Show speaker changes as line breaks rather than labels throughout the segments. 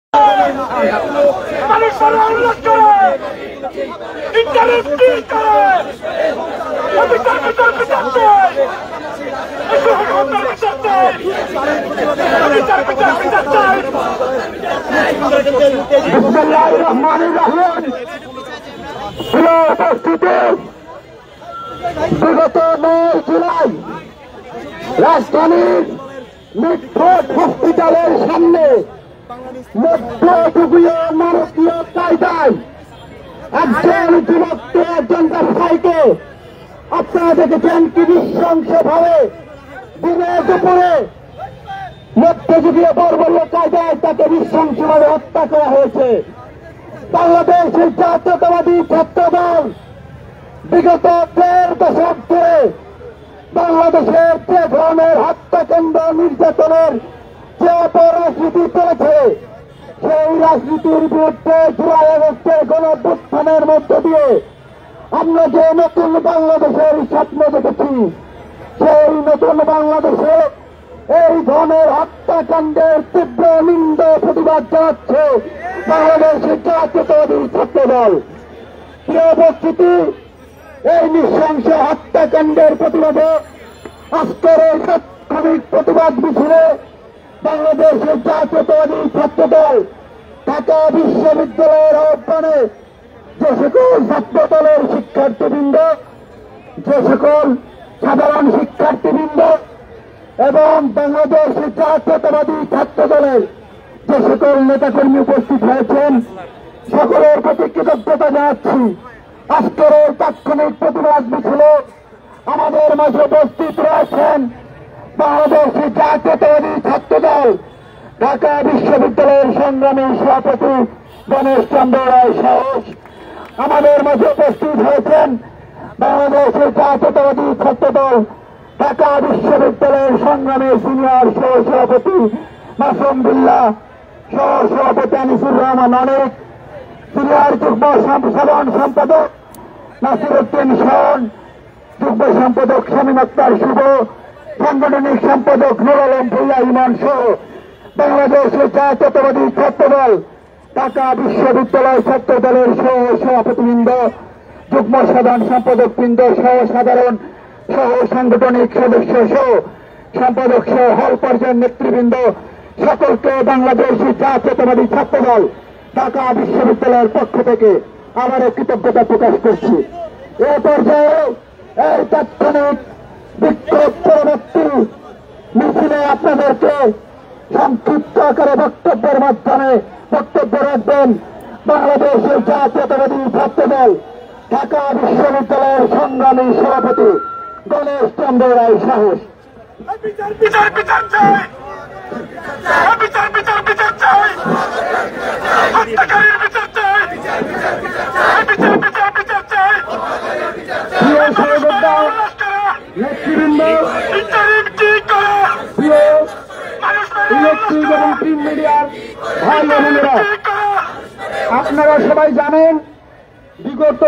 বিগত 9 জুলাই রাজধানীর মিটফোর্ড হসপিটালের সামনে মধ্যযুগীয় নারকীয় কায়দায় একজন যুবক একজন ব্যবসায়ীকে আপনারা দেখেছেন কি নৃশংসভাবে দিনের দুপুরে মধ্যযুগীয় বর্বরীয় কায়দায় তাকে নৃশংসভাবে হত্যা করা হয়েছে। বাংলাদেশের জাতীয়তাবাদী ছাত্রদল বিগত 1.5 দশক ধরে বাংলাদেশের যে ধরনের হত্যাকাণ্ড নির্যাতনের যে অপরাজনীতি চলেছে সেই রাজনীতির বিরুদ্ধে জুলাই আগস্টের গণঅভ্যুত্থানের মধ্য দিয়ে আমরা যে নতুন বাংলাদেশের স্বপ্ন দেখেছি সেই নতুন বাংলাদেশে এই ধরনের হত্যাকাণ্ডের তীব্র নিন্দ প্রতিবাদ জানাচ্ছে বাংলাদেশের জাতীয়তাবাদী ছাত্রদল। প্রিয় উপস্থিতি, এই নৃশংস হত্যাকাণ্ডের প্রতিবাদে আজকের এই তাৎক্ষণিক প্রতিবাদ মিছিলে বাংলাদেশের জাতীয়তাবাদী ছাত্রদল ঢাকা বিশ্ববিদ্যালয়ের আহ্বানে যে সকল ছাত্রদলের শিক্ষার্থীবৃন্দ, যে সকল সাধারণ শিক্ষার্থীবৃন্দ এবং বাংলাদেশের জাতীয়তাবাদী ছাত্রদলের যে সকল নেতাকর্মী উপস্থিত হয়েছেন সকলের প্রতি কৃতজ্ঞতা জানাচ্ছি। আজকের এই তাৎক্ষণিক প্রতিবাদ মিছিলে আমাদের মাঝে উপস্থিত রয়েছেন বাংলাদেশের জাতীয়তাবাদী ছাত্রদল ঢাকা বিশ্ববিদ্যালয়ের সংগ্রামী সভাপতি গণেশ চন্দ্র রায় সাহস। আমাদের মাঝে উপস্থিত হয়েছেন বাংলাদেশের জাতীয়তাবাদী ছাত্রদল ঢাকা বিশ্ববিদ্যালয়ের সংগ্রামী সিনিয়র সহ সভাপতি মাসুম বিল্লাহ, সহ সভাপতি আনিসুর রহমান অনেক, সিনিয়র যুগ্ম সাধারণ সম্পাদক নাসিরউদ্দিন শাওন, যুগ্ম সম্পাদক শামীম আক্তার শুভ, সাংগঠনিক সম্পাদক নুর আলম ভূঁইয়া ইমান সহ বাংলাদেশের জাতীয়তাবাদী ছাত্রদল ঢাকা বিশ্ববিদ্যালয় ছাত্রদলের সহ সভাপতিবৃন্দ, যুগ্ম সাধারণ সম্পাদক বৃন্দ সহ সাধারণ সহ সাংগঠনিক সদস্য সহ সম্পাদক সহ হল পর্যায়ের নেতৃবৃন্দ সকলকে বাংলাদেশের জাতীয়তাবাদী ছাত্রদল ঢাকা বিশ্ববিদ্যালয়ের পক্ষ থেকে আবারও কৃতজ্ঞতা প্রকাশ করছি। এ পর্যায়ে এই তাৎক্ষণিক বিক্ষোভ পরবর্তী মিছিলে আপনাদেরকে সংক্ষিপ্ত আকারে বক্তব্যের মাধ্যমে বক্তব্য রাখবেন বাংলাদেশের জাতীয়তাবাদী ছাত্রদল ঢাকা বিশ্ববিদ্যালয়ের সংগ্রামী সভাপতি গণেশ চন্দ্র রায় সাহস। নেতৃবৃন্দ, প্রিয় ইলেকট্রিক এবং প্রিন্ট মিডিয়ার ভাই বোনেরা, আপনারা সবাই জানেন বিগত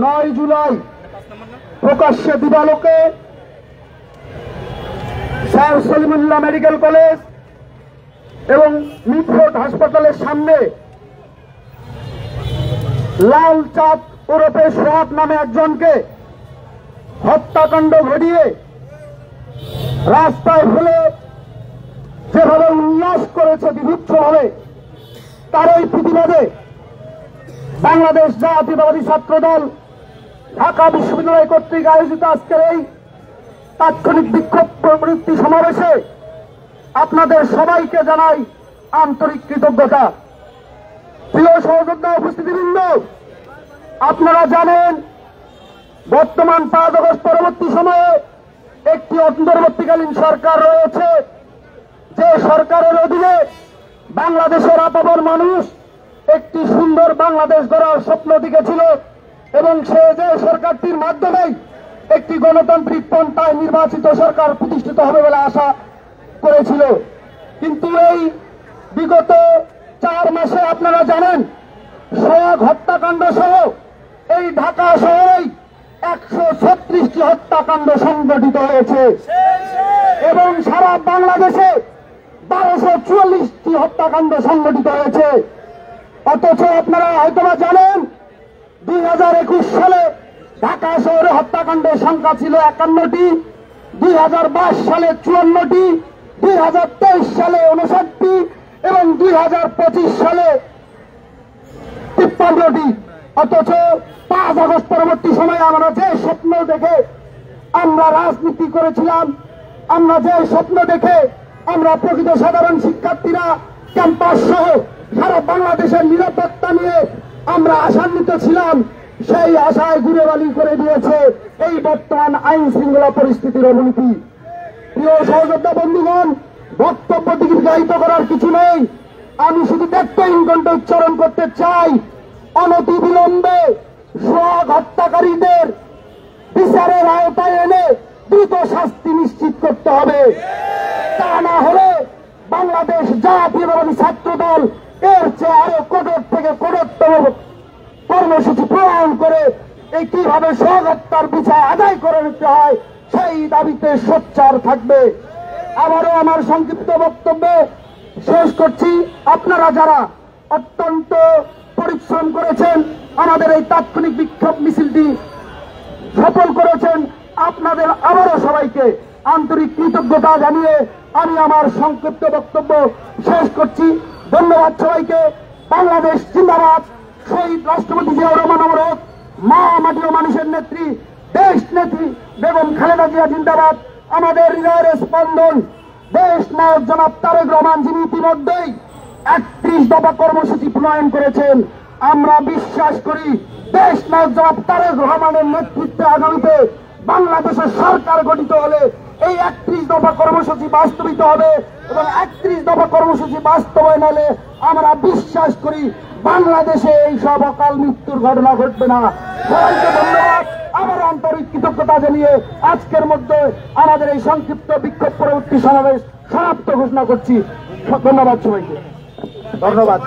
9 জুলাই প্রকাশ্যে দিবালোকে স্যার সলিমুল্লাহ মেডিকেল কলেজ এবং মিটফোর্ড হাসপাতালের সামনে লাল চাঁদ ওরফে সোহাগ নামে একজনকে হত্যাকাণ্ড ঘটিয়ে রাস্তায় ফেলে যেভাবে উল্লাস করেছে বিভৎসভাবে, তার এই প্রতিবাদে বাংলাদেশ জাতীয়তাবাদী ছাত্রদল ঢাকা বিশ্ববিদ্যালয় কর্তৃক আয়োজিত আজকের এই তাৎক্ষণিক বিক্ষোভ প্রবৃত্তি সমাবেশে আপনাদের সবাইকে জানাই আন্তরিক কৃতজ্ঞতা। প্রিয় সহযোদ্ধা উপস্থিতিবৃন্দ, আপনারা জানেন বর্তমান 5 আগস্ট পরবর্তী সময়ে একটি অন্তর্বর্তীকালীন সরকার রয়েছে, যে সরকারের অধীনে বাংলাদেশের আপামর মানুষ একটি সুন্দর বাংলাদেশ গড়ার স্বপ্ন দেখেছিল এবং সে যে সরকারটির মাধ্যমে একটি গণতান্ত্রিক পন্থায় নির্বাচিত সরকার প্রতিষ্ঠিত হবে বলে আশা করেছিল। কিন্তু এই বিগত 4 মাসে আপনারা জানেন সোহাগ হত্যাকাণ্ড সহ এই ঢাকা শহরেই 136টি হত্যাকাণ্ড সংঘটিত হয়েছে এবং সারা বাংলাদেশে 1244টি হত্যাকাণ্ড সংঘটিত হয়েছে। অথচ আপনারা হয়তোবা জানেন 2021 সালে ঢাকা শহরে হত্যাকাণ্ডের সংখ্যা ছিল 51টি, 2022 সালে 54টি, 2023 সালে 59টি এবং 2025 সালে 53টি। অথচ 5 আগস্ট পরবর্তী সময়ে আমরা যে স্বপ্ন দেখে আমরা রাজনীতি করেছিলাম, আমরা যে স্বপ্ন দেখে আমরা প্রকৃত সাধারণ শিক্ষার্থীরা ক্যাম্পাস সহ সারা বাংলাদেশের নিরাপত্তা নিয়ে আমরা আশান্বিত ছিলাম, সেই আশায় গুড়েবালি করে দিয়েছে এই বর্তমান আইন শৃঙ্খলা পরিস্থিতির অবনতি। প্রিয় সহযোদ্ধা বন্ধুগণ, বক্তব্য দীর্ঘায়িত করার কিছু নেই। আমি শুধু ব্যক্তহীন কণ্ঠ উচ্চারণ করতে চাই, অনতি বিলম্বে সোহাগ হত্যাকারীদের বিচারের আওতায় এনে দ্রুত শাস্তি নিশ্চিত করতে হবে। তা না হলে বাংলাদেশ জাতীয়তাবাদী ছাত্র দল এর চেয়ে আরো কঠোর থেকে কঠোরতম কর্মসূচি প্রণয়ন করে এই কিভাবে সোহাগ হত্যার বিচার আদায় করে নিতে হয় সেই দাবিতে সোচ্চার থাকবে। আবারও আমার সংক্ষিপ্ত বক্তব্য শেষ করছি। আপনারা যারা অত্যন্ত পরিশ্রম করেছেন, আমাদের এই তাৎক্ষণিক বিক্ষোভ মিছিলটি সফল করেছেন, আপনাদের আবারও সবাইকে আন্তরিক কৃতজ্ঞতা জানিয়ে আমি আমার সংক্ষিপ্ত বক্তব্য শেষ করছি। ধন্যবাদ সবাইকে। বাংলাদেশ জিন্দাবাদ। শহীদ রাষ্ট্রপতি জিয়াউর রহমান অমর, মা মাটি ও মানুষের নেত্রী দেশ নেত্রী বেগম খালেদা জিয়া জিন্দাবাদ। আমাদের হৃদয়ের স্পন্দন দেশ নায়ক জনাব তারেক রহমান, যিনি ইতিমধ্যেই 31 দফা কর্মসূচি প্রণয়ন করেছেন। আমরা বিশ্বাস করি দেশ নায়ক জনাব তারেক রহমানের নেতৃত্বে আগামীতে বাংলাদেশের সরকার গঠিত হলে এই 31 দফা কর্মসূচি বাস্তবিত হবে এবং 31 দফা কর্মসূচি বাস্তবায়ন হলে আমরা বিশ্বাস করি বাংলাদেশে এই সব অকাল মৃত্যুর ঘটনা ঘটবে না। সবাইকে ধন্যবাদ। আমার আন্তরিক কৃতজ্ঞতা জানিয়ে আজকের মধ্যে আমাদের এই সংক্ষিপ্ত বিক্ষোভ পরবর্তী সমাবেশ সমাপ্ত ঘোষণা করছি। ধন্যবাদ সবাইকে। ধন্যবাদ।